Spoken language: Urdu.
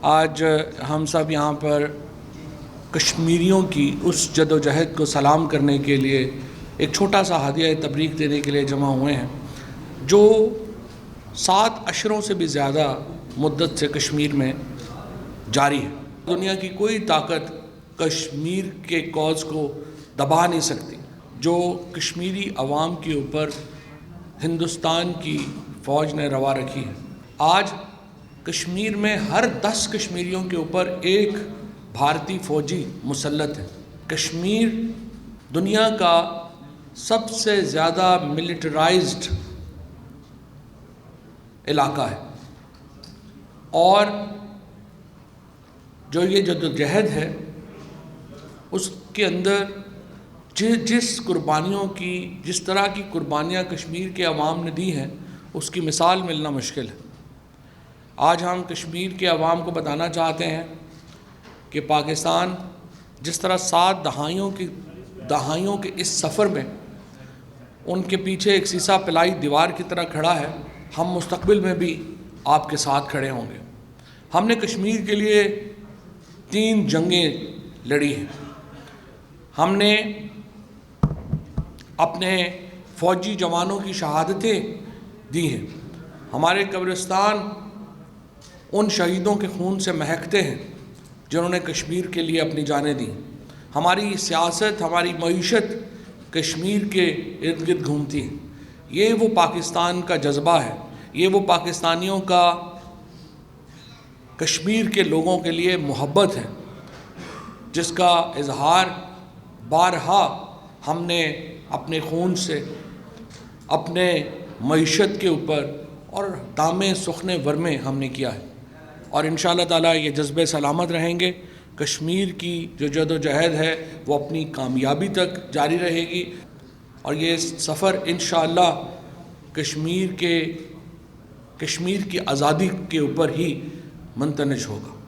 آج ہم سب یہاں پر کشمیریوں کی اس جد و جہد کو سلام کرنے کے لیے ایک چھوٹا سا ہدیہ تبریک دینے کے لیے جمع ہوئے ہیں جو 7 عشروں سے بھی زیادہ مدت سے کشمیر میں جاری ہے۔ دنیا کی کوئی طاقت کشمیر کے کاز کو دبا نہیں سکتی جو کشمیری عوام کے اوپر ہندوستان کی فوج نے روا رکھی ہے۔ آج کشمیر میں ہر 10 کشمیریوں کے اوپر ایک بھارتی فوجی مسلط ہے۔ کشمیر دنیا کا سب سے زیادہ ملٹرائزڈ علاقہ ہے اور جو یہ جدوجہد ہے اس کے اندر جس طرح کی قربانیاں کشمیر کے عوام نے دی ہیں اس کی مثال ملنا مشکل ہے۔ آج ہم کشمیر کے عوام کو بتانا چاہتے ہیں کہ پاکستان جس طرح 7 دہائیوں کے اس سفر میں ان کے پیچھے ایک سیسا پلائی دیوار کی طرح کھڑا ہے، ہم مستقبل میں بھی آپ کے ساتھ کھڑے ہوں گے۔ ہم نے کشمیر کے لیے 3 جنگیں لڑی ہیں۔ ہم نے اپنے فوجی جوانوں کی شہادتیں دی ہیں۔ ہمارے قبرستان ان شہیدوں کے خون سے مہکتے ہیں جنہوں نے کشمیر کے لیے اپنی جانیں دیں۔ ہماری سیاست، ہماری معیشت کشمیر کے ارد گرد گھومتی ہے۔ یہ وہ پاکستان کا جذبہ ہے، یہ وہ پاکستانیوں کا کشمیر کے لوگوں کے لیے محبت ہے جس کا اظہار بارہا ہم نے اپنے خون سے، اپنے معیشت کے اوپر اور دامِ سخن ورمے ہم نے کیا ہے، اور انشاءاللہ تعالیٰ یہ جذبے سلامت رہیں گے۔ کشمیر کی جو جد و جہد ہے وہ اپنی کامیابی تک جاری رہے گی اور یہ سفر انشاءاللہ کشمیر کی آزادی کے اوپر ہی منتنج ہوگا۔